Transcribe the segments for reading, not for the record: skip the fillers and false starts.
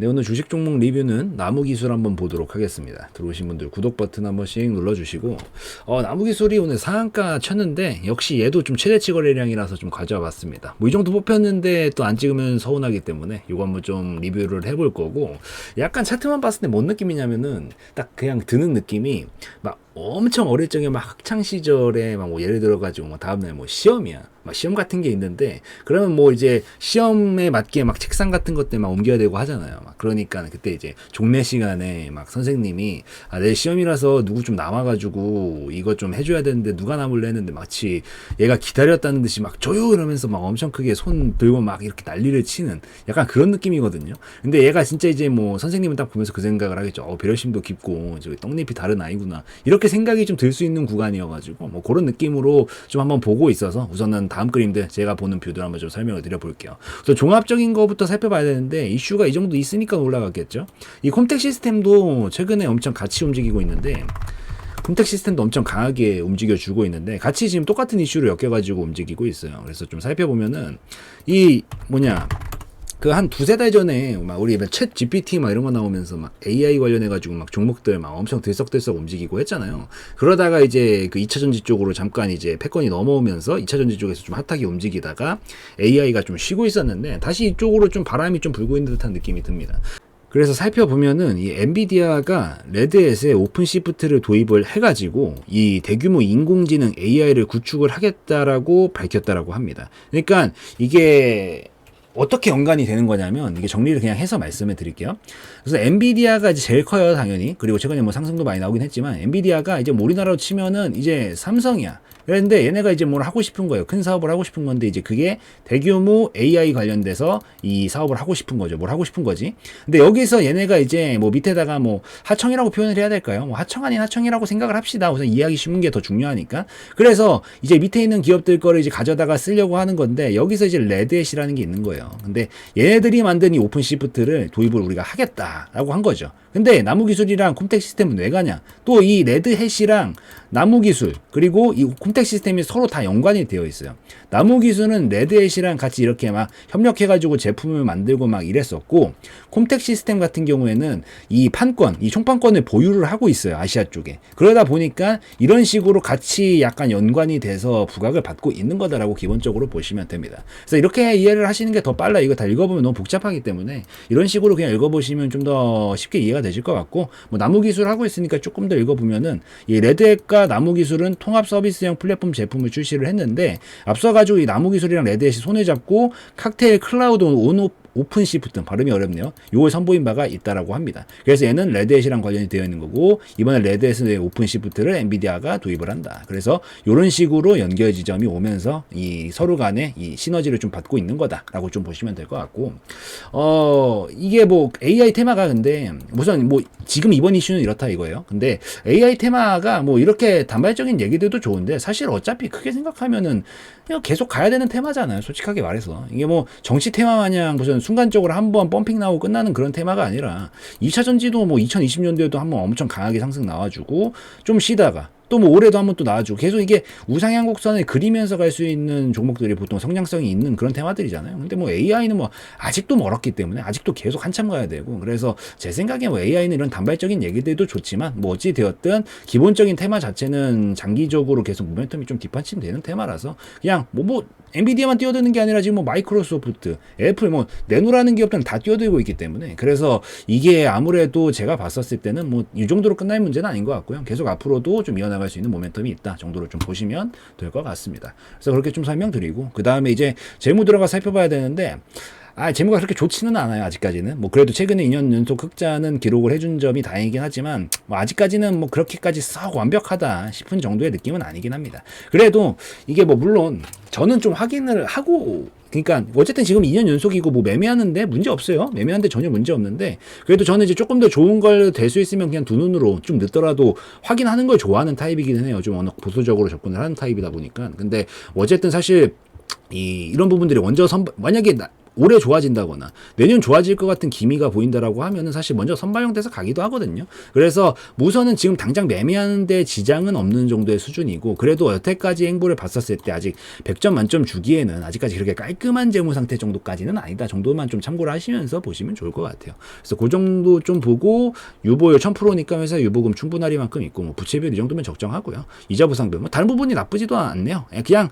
네, 오늘 주식 종목 리뷰는 나무기술 한번 보도록 하겠습니다. 들어오신 분들 구독 버튼 한 번씩 눌러주시고, 나무기술이 오늘 상한가 쳤는데 역시 얘도 좀 최대치 거래량이라서 좀 가져와 봤습니다. 뭐 이 정도 뽑혔는데 또 안 찍으면 서운하기 때문에 이거 한번 좀 리뷰를 해볼 거고, 약간 차트만 봤을 때 뭔 느낌이냐면은 딱 그냥 드는 느낌이 막 엄청 어릴 적에 막 학창 시절에 막 뭐 예를 들어 가지고 뭐 다음날 뭐 시험이야. 막 시험 같은 게 있는데 그러면 뭐 이제 시험에 맞게 막 책상 같은 것들 막 옮겨야 되고 하잖아요. 막 그러니까 그때 이제 종례 시간에 막 선생님이 내 시험이라서 누구 좀 남아가지고 이거 좀 해줘야 되는데 누가 남을래 했는데 마치 얘가 기다렸다는 듯이 막 줘요 이러면서 막 엄청 크게 손 들고 막 이렇게 난리를 치는 약간 그런 느낌이거든요. 근데 얘가 진짜 이제 뭐 선생님은 딱 보면서 그 생각을 하겠죠. 배려심도 깊고 저기 떡잎이 다른 아이구나 이렇게 생각이 좀 들 수 있는 구간이어가지고 뭐 그런 느낌으로 좀 한번 보고 있어서 우선은 다음 그림들 제가 보는 뷰들 한번 좀 설명을 드려볼게요. 그래서 종합적인 거부터 살펴봐야 되는데 이슈가 이 정도 있으니까 올라갔겠죠. 이 콤텍 시스템도 최근에 엄청 같이 움직이고 있는데 콤텍 시스템도 엄청 강하게 움직여주고 있는데 같이 지금 똑같은 이슈를 엮여가지고 움직이고 있어요. 그래서 좀 살펴보면은 이 뭐냐 그 한 두세 달 전에 막 우리 챗 GPT 막 이런 거 나오면서 막 AI 관련해가지고 막 종목들 막 엄청 들썩들썩 움직이고 했잖아요. 그러다가 이제 그 2차전지 쪽으로 잠깐 이제 패권이 넘어오면서 2차전지 쪽에서 좀 핫하게 움직이다가 AI가 좀 쉬고 있었는데 다시 이쪽으로 좀 바람이 좀 불고 있는 듯한 느낌이 듭니다. 그래서 살펴보면은 이 엔비디아가 레드햇에 오픈 시프트를 도입을 해가지고 이 대규모 인공지능 AI를 구축을 하겠다라고 밝혔다라고 합니다. 그러니까 이게 어떻게 연관이 되는 거냐면 이게 정리를 그냥 해서 말씀을 드릴게요. 그래서 엔비디아가 이제 제일 커요, 당연히. 그리고 최근에 뭐 상승도 많이 나오긴 했지만 엔비디아가 이제 뭐 우리나라로 치면은 이제 삼성이야. 그런데 얘네가 이제 뭘 하고 싶은 거예요. 큰 사업을 하고 싶은 건데 이제 그게 대규모 AI 관련돼서 이 사업을 하고 싶은 거죠. 뭘 하고 싶은 거지. 근데 여기서 얘네가 이제 뭐 밑에다가 뭐 하청이라고 표현을 해야 될까요? 뭐 하청 아닌 하청이라고 생각을 합시다. 우선 이해하기 쉬운 게 더 중요하니까. 그래서 이제 밑에 있는 기업들 거를 이제 가져다가 쓰려고 하는 건데 여기서 이제 레드햇이라는 게 있는 거예요. 근데 얘네들이 만든 이 오픈 시프트를 도입을 우리가 하겠다라고 한 거죠. 근데 나무기술이랑 콤텍 시스템은 왜 가냐? 또 이 레드햇이랑 나무기술 그리고 이 콤텍 시스템이 서로 다 연관이 되어 있어요. 나무기술은 레드햇이랑 같이 이렇게 막 협력해가지고 제품을 만들고 막 이랬었고 콤텍 시스템 같은 경우에는 이 판권, 이 총판권을 보유를 하고 있어요. 아시아 쪽에. 그러다 보니까 이런 식으로 같이 약간 연관이 돼서 부각을 받고 있는 거다라고 기본적으로 보시면 됩니다. 그래서 이렇게 이해를 하시는 게 더 빨라. 이거 다 읽어보면 너무 복잡하기 때문에 이런 식으로 그냥 읽어보시면 좀 더 쉽게 이해가 되실 것 같고 뭐 나무기술 하고 있으니까 조금 더 읽어보면은 이 레드햇과 나무기술은 통합 서비스형 플랫폼 제품을 출시를 했는데 앞서가지고 이 나무기술이랑 레드햇이 손을 잡고 칵테일 클라우드 오픈 시프트 발음이 어렵네요. 요걸 선보인 바가 있다라고 합니다. 그래서 얘는 레드햇이랑 관련이 되어 있는 거고 이번에 레드햇의 오픈 시프트를 엔비디아가 도입을 한다. 그래서 이런 식으로 연결 지점이 오면서 이 서로 간에 이 시너지를 좀 받고 있는 거다라고 좀 보시면 될 것 같고 이게 뭐 AI 테마가 근데 우선 뭐 지금 이번 이슈는 이렇다 이거예요. 근데 AI 테마가 뭐 이렇게 단발적인 얘기들도 좋은데 사실 어차피 크게 생각하면은 그냥 계속 가야 되는 테마잖아요. 솔직하게 말해서 이게 뭐 정치 테마 마냥 무슨 순간적으로 한번 펌핑 나오고 끝나는 그런 테마가 아니라 2차 전지도 뭐 2020년도에도 한번 엄청 강하게 상승 나와주고 좀 쉬다가 또 뭐 올해도 한번 또 나와주고 계속 이게 우상향곡선을 그리면서 갈 수 있는 종목들이 보통 성장성이 있는 그런 테마들이잖아요. 근데 뭐 AI는 뭐 아직도 멀었기 때문에 아직도 계속 한참 가야 되고 그래서 제 생각에 뭐 AI는 이런 단발적인 얘기들도 좋지만 뭐 어찌 되었든 기본적인 테마 자체는 장기적으로 계속 모멘텀이 좀 뒷받침되는 테마라서 그냥 뭐 엔비디아만 뛰어드는 게 아니라 지금 뭐 마이크로소프트, 애플 뭐 내놓으라는 기업들은 다 뛰어들고 있기 때문에 그래서 이게 아무래도 제가 봤었을 때는 뭐 이 정도로 끝날 문제는 아닌 것 같고요. 계속 앞으로도 좀 이어나갈 수 있는 모멘텀이 있다 정도로 좀 보시면 될 것 같습니다. 그래서 그렇게 좀 설명드리고 그 다음에 이제 재무 들어가 살펴봐야 되는데 재무가 그렇게 좋지는 않아요, 아직까지는. 뭐, 그래도 최근에 2년 연속 흑자는 기록을 해준 점이 다행이긴 하지만, 뭐, 아직까지는 뭐, 그렇게까지 썩 완벽하다 싶은 정도의 느낌은 아니긴 합니다. 그래도, 이게 뭐, 물론, 저는 좀 확인을 하고, 그러니까, 어쨌든 지금 2년 연속이고, 뭐, 매매하는데 문제 없어요. 매매하는데 전혀 문제 없는데, 그래도 저는 이제 조금 더 좋은 걸 될 수 있으면 그냥 두 눈으로 좀 늦더라도 확인하는 걸 좋아하는 타입이긴 해요. 좀 어느 보수적으로 접근을 하는 타입이다 보니까. 근데, 어쨌든 사실, 이런 부분들이 먼저 만약에 올해 좋아진다거나 내년 좋아질 것 같은 기미가 보인다라고 하면은 사실 먼저 선발형돼서 가기도 하거든요. 그래서 우선은 지금 당장 매매하는데 지장은 없는 정도의 수준이고, 그래도 여태까지 행보를 봤었을 때 아직 100점 만점 주기에는 아직까지 그렇게 깔끔한 재무 상태 정도까지는 아니다 정도만 좀 참고를 하시면서 보시면 좋을 것 같아요. 그래서 그 정도 좀 보고, 유보율 1000%니까 회사 유보금 충분하리만큼 있고, 뭐 부채비율 이 정도면 적정하고요. 이자 보상비율 뭐 다른 부분이 나쁘지도 않네요. 그냥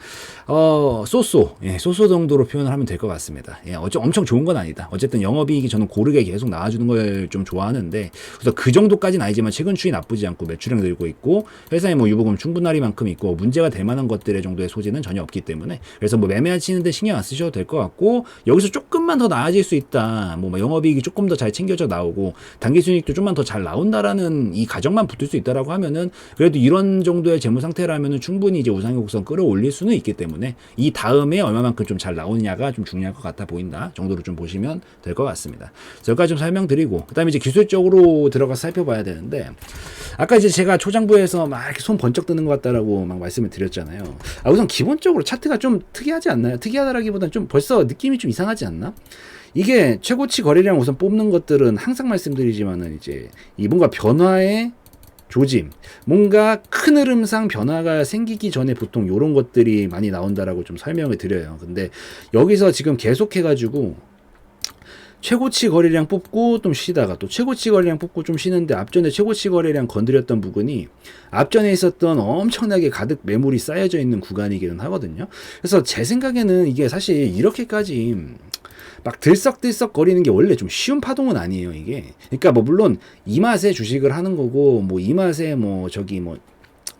소소 정도로 표현을 하면 될 것 같습니다. 엄청 좋은 건 아니다. 어쨌든 영업이익이 저는 고르게 계속 나와주는 걸 좀 좋아하는데, 그래서 그 정도까지는 아니지만 최근 추이 나쁘지 않고 매출액 늘고 있고, 회사에 뭐 유보금 충분하리만큼 있고, 문제가 될 만한 것들의 정도의 소지는 전혀 없기 때문에, 그래서 뭐 매매하시는데 신경 안 쓰셔도 될 것 같고, 여기서 조금만 더 나아질 수 있다, 뭐 영업이익이 조금 더 잘 챙겨져 나오고 단기 순이익도 좀만 더 잘 나온다라는 이 가정만 붙을 수 있다라고 하면은, 그래도 이런 정도의 재무 상태라면은 충분히 이제 우상향 곡선 끌어올릴 수는 있기 때문에, 이 다음에 얼마만큼 좀 잘 나오느냐가 좀 중요할 것 같아 보인다 정도로 좀 보시면 될 것 같습니다. 여기까지 좀 설명드리고, 그 다음에 이제 기술적으로 들어가서 살펴봐야 되는데, 아까 이제 제가 초장부에서 막 이렇게 손 번쩍 뜨는 것 같다라고 막 말씀을 드렸잖아요. 우선 기본적으로 차트가 좀 특이하지 않나요? 특이하다라기보다는 좀 벌써 느낌이 좀 이상하지 않나? 이게 최고치 거래량 우선 뽑는 것들은 항상 말씀드리지만은, 이제 이 뭔가 변화의 조짐, 뭔가 큰 흐름상 변화가 생기기 전에 보통 이런 것들이 많이 나온다라고 좀 설명을 드려요. 근데 여기서 지금 계속해가지고 최고치 거래량 뽑고 좀 쉬다가 또 최고치 거래량 뽑고 좀 쉬는데, 앞전에 최고치 거래량 건드렸던 부분이 앞전에 있었던 엄청나게 가득 매물이 쌓여져 있는 구간이기는 하거든요. 그래서 제 생각에는 이게 사실 이렇게까지 막 들썩들썩 거리는 게 원래 좀 쉬운 파동은 아니에요, 이게. 그러니까 뭐 물론 이 맛에 주식을 하는 거고, 뭐 이 맛에 뭐 저기 뭐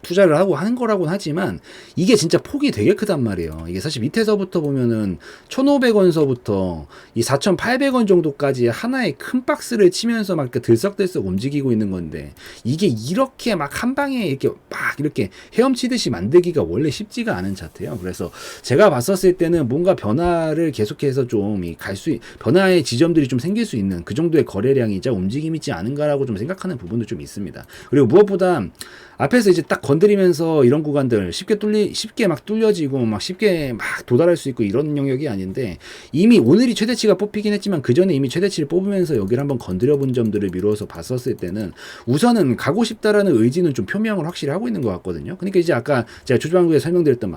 투자를 하고 하는 거라고는 하지만, 이게 진짜 폭이 되게 크단 말이에요. 이게 사실 밑에서부터 보면은 1,500원서부터 이 4,800원 정도까지 하나의 큰 박스를 치면서 막 이렇게 들썩들썩 움직이고 있는 건데, 이게 이렇게 막 한 방에 이렇게 막 이렇게 헤엄치듯이 만들기가 원래 쉽지가 않은 차트예요. 그래서 제가 봤었을 때는 뭔가 변화를 계속해서 좀 변화의 지점들이 좀 생길 수 있는 그 정도의 거래량이자 움직임이 있지 않은가라고 좀 생각하는 부분도 좀 있습니다. 그리고 무엇보다 앞에서 이제 딱 건드리면서 이런 구간들 쉽게 막 뚫려지고 막 쉽게 막 도달할 수 있고 이런 영역이 아닌데, 이미 오늘이 최대치가 뽑히긴 했지만 그 전에 이미 최대치를 뽑으면서 여기를 한번 건드려 본 점들을 미루어서 봤었을 때는 우선은 가고 싶다라는 의지는 좀 표명을 확실히 하고 있는 것 같거든요. 그러니까 이제 아까 제가 초반부에 설명드렸던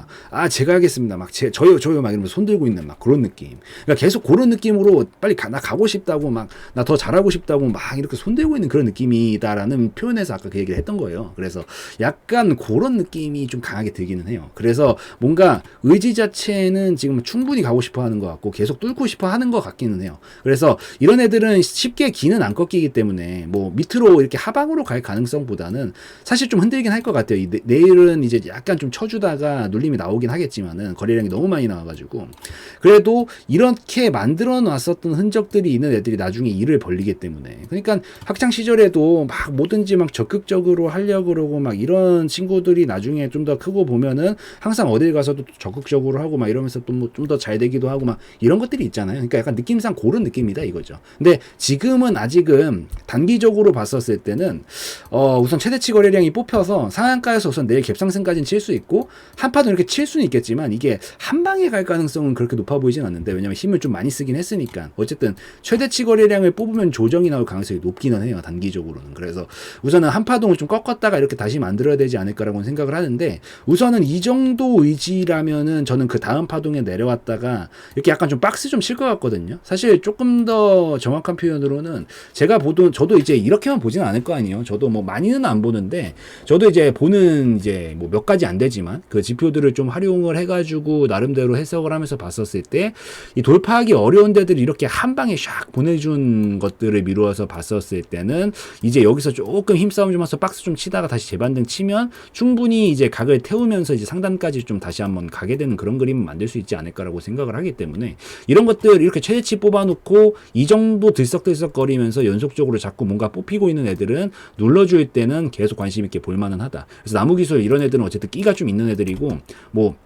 제가 하겠습니다, 저요 막 이러면서 손 들고 있는 막 그런 느낌. 그러니까 계속 그런 느낌으로 빨리 나 가고 싶다고, 막 나 더 잘하고 싶다고 막 이렇게 손 들고 있는 그런 느낌이다라는 표현에서 아까 그 얘기를 했던 거예요. 그래서 약간 그런 느낌이 좀 강하게 들기는 해요. 그래서 뭔가 의지 자체는 지금 충분히 가고 싶어 하는 것 같고 계속 뚫고 싶어 하는 것 같기는 해요. 그래서 이런 애들은 쉽게 기는 안 꺾이기 때문에 뭐 밑으로 이렇게 하방으로 갈 가능성보다는 사실 좀 흔들긴 할 것 같아요. 내일은 이제 약간 좀 쳐주다가 눌림이 나오긴 하겠지만은, 거래량이 너무 많이 나와가지고. 그래도 이렇게 만들어 놨었던 흔적들이 있는 애들이 나중에 일을 벌리기 때문에, 그러니까 학창 시절에도 막 뭐든지 막 적극적으로 하려고 그러고 막 이런 친구들이 나중에 좀 더 크고 보면은 항상 어딜 가서도 적극적으로 하고 막 이러면서 또 뭐 좀 더 잘 되기도 하고 막 이런 것들이 있잖아요. 그러니까 약간 느낌상 그런 느낌이다 이거죠. 근데 지금은 아직은 단기적으로 봤었을 때는 우선 최대치 거래량이 뽑혀서 상한가에서 우선 내일 갭상승까지는 칠 수 있고, 한파도 이렇게 칠 수는 있겠지만 이게 한 방에 갈 가능성은 그렇게 높아 보이진 않는데, 왜냐면 힘을 좀 많이 쓰긴 했으니까. 어쨌든 최대치 거래량을 뽑으면 조정이 나올 가능성이 높기는 해요, 단기적으로는. 그래서 우선은 한파동을 좀 꺾었다가 이렇게 다시 만들어야 되지 않을까라고 생각을 하는데, 우선은 이 정도 의지라면은 저는 그 다음 파동에 내려왔다가 이렇게 약간 좀 박스 좀 칠 것 같거든요. 사실 조금 더 정확한 표현으로는 제가 저도 이제 이렇게만 보지는 않을 거 아니에요. 저도 뭐 많이는 안 보는데, 저도 이제 보는 이제 뭐 몇 가지 안 되지만 그 지표들을 좀 활용을 해가지고 나름대로 해석을 하면서 봤었을 때, 이 돌파하기 어려운 데들이 이렇게 한 방에 샥 보내준 것들을 미루어서 봤었을 때는, 이제 여기서 조금 힘싸움 좀 해서 박스 좀 치다가 다시 재반등 치면 충분히 이제 각을 태우면서 이제 상단까지 좀 다시 한번 가게 되는 그런 그림을 만들 수 있지 않을까라고 생각을 하기 때문에, 이런 것들 이렇게 최대치 뽑아놓고 이 정도 들썩들썩거리면서 연속적으로 자꾸 뭔가 뽑히고 있는 애들은 눌러줄 때는 계속 관심 있게 볼만은 하다. 그래서 나무기술 이런 애들은 어쨌든 끼가 좀 있는 애들이고, 뭐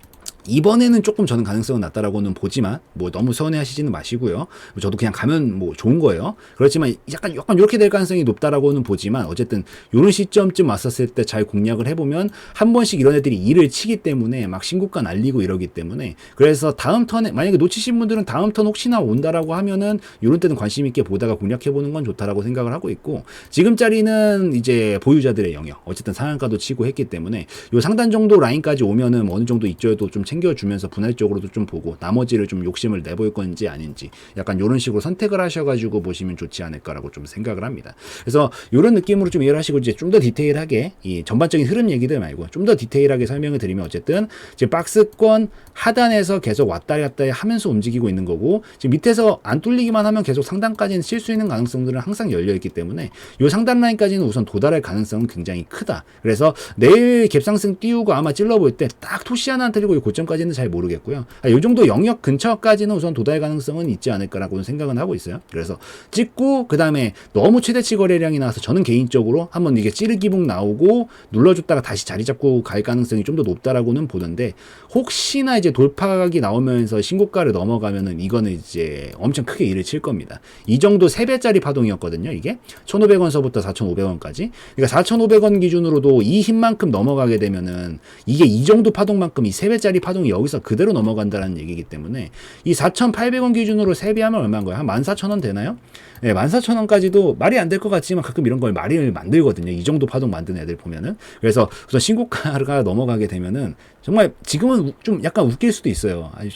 이번에는 조금 저는 가능성은 낮다라고는 보지만 뭐 너무 서운해하시지는 마시고요. 저도 그냥 가면 뭐 좋은 거예요. 그렇지만 약간 이렇게 될 가능성이 높다라고는 보지만 어쨌든 이런 시점쯤 왔었을 때 잘 공략을 해보면 한 번씩 이런 애들이 일을 치기 때문에 막 신고가 날리고 이러기 때문에 그래서 다음 턴에 만약에 놓치신 분들은 다음 턴 혹시나 온다라고 하면은 이런 때는 관심 있게 보다가 공략해보는 건 좋다라고 생각을 하고 있고 지금 자리는 이제 보유자들의 영역 어쨌든 상한가도 치고 했기 때문에 요 상단 정도 라인까지 오면은 어느 정도 있죠도 좀 챙겨주면서 분할적으로도 좀 보고 나머지를 좀 욕심을 내볼 건지 아닌지 약간 이런 식으로 선택을 하셔가지고 보시면 좋지 않을까라고 좀 생각을 합니다. 그래서 이런 느낌으로 좀 이해를 하시고 이제 좀 더 디테일하게 이 전반적인 흐름 얘기들 말고 좀 더 디테일하게 설명을 드리면 어쨌든 지금 박스권 하단에서 계속 왔다 갔다 하면서 움직이고 있는 거고 지금 밑에서 안 뚫리기만 하면 계속 상단까지는 칠 수 있는 가능성들은 항상 열려 있기 때문에 이 상단 라인까지는 우선 도달할 가능성은 굉장히 크다. 그래서 내일 갭상승 띄우고 아마 찔러볼 때 딱 토시 하나 안 틀리고 이 고점까지는 잘 모르겠고요. 이 정도 영역 근처까지는 우선 도달 가능성은 있지 않을까라고 생각은 하고 있어요. 그래서 찍고 그 다음에 너무 최대치 거래량이 나와서 저는 개인적으로 한번 이게 찌르기봉 나오고 눌러줬다가 다시 자리 잡고 갈 가능성이 좀 더 높다라고는 보는데 혹시나 이제 돌파각이 나오면서 신고가를 넘어가면은 이거는 이제 엄청 크게 일을 칠 겁니다. 이 정도 3배짜리 파동이었거든요. 이게 1,500원서부터 4,500원까지. 그러니까 4,500원 기준으로도 이 힘만큼 넘어가게 되면은 이게 이 정도 파동만큼 이 3배짜리 파동이 여기서 그대로 넘어간다는 얘기이기 때문에 이 4,800원 기준으로 3배하면 얼마인 거예요? 한 14,000원 되나요? 네, 14,000원까지도 말이 안 될 것 같지만 가끔 이런 걸 말이 만들거든요. 이 정도 파동 만든 애들 보면은. 그래서 우선 신고가가 넘어가게 되면은 정말 지금은 좀 약간 웃길 수도 있어요. 아니,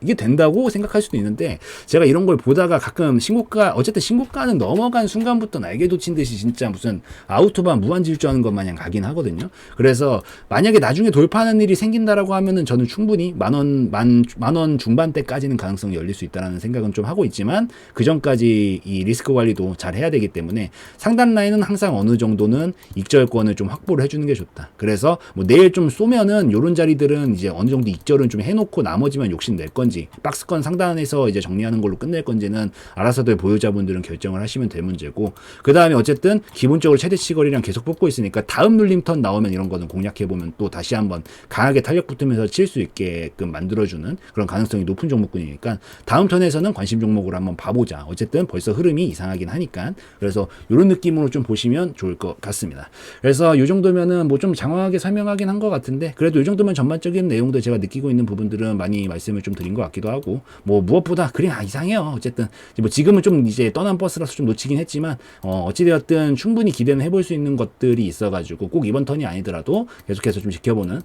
이게 된다고 생각할 수도 있는데 제가 이런 걸 보다가 가끔 신고가 어쨌든 신고가는 넘어간 순간부터 날개 돋친 듯이 진짜 무슨 아우토반 무한질주하는 것 마냥 가긴 하거든요. 그래서 만약에 나중에 돌파하는 일이 생긴다라고 하면은 저는 충분히 만원 중반대까지는 가능성이 열릴 수 있다라는 생각은 좀 하고 있지만 그 전까지 이 리스크 관리도 잘 해야 되기 때문에 상단 라인은 항상 어느 정도는 익절권을 좀 확보를 해주는 게 좋다. 그래서 뭐 내일 좀 쏘면은 요런 자리들은 이제 어느 정도 익절은 좀 해놓고 나머지만 욕심 낼 건지 박스권 상단에서 이제 정리하는 걸로 끝낼 건지는 알아서들 보유자분들은 결정을 하시면 될 문제고 그 다음에 어쨌든 기본적으로 최대치 거리량 계속 뽑고 있으니까 다음 눌림 턴 나오면 이런 거는 공략해보면 또 다시 한번 강하게 탄력 붙으면서 칠 수 있게끔 만들어주는 그런 가능성이 높은 종목군이니까 다음 턴에서는 관심 종목으로 한번 봐보자. 어쨌든 벌써 흐름이 이상하긴 하니까 그래서 이런 느낌으로 좀 보시면 좋을 것 같습니다. 그래서 이 정도면은 뭐 좀 장황하게 설명하긴 한 것 같은데 그래도 이 정도면 전반적인 내용도 제가 느끼고 있는 부분들은 많이 말씀을 좀 드린 것 같기도 하고 뭐 무엇보다 그림 이상해요. 어쨌든 뭐 지금은 좀 이제 떠난 버스라서 좀 놓치긴 했지만 어찌되었든 충분히 기대는 해볼 수 있는 것들이 있어가지고 꼭 이번 턴이 아니더라도 계속해서 좀 지켜보는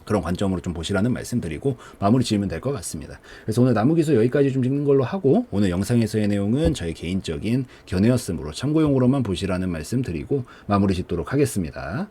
그런 관점으로 좀 보시라는 말씀드리고 마무리 지으면 될 것 같습니다. 그래서 오늘 나무기술 여기까지 좀 찍는 걸로 하고 오늘 영상에서의 내용은 저희 개인적인 견해였으므로 참고용으로만 보시라는 말씀드리고 마무리 짓도록 하겠습니다.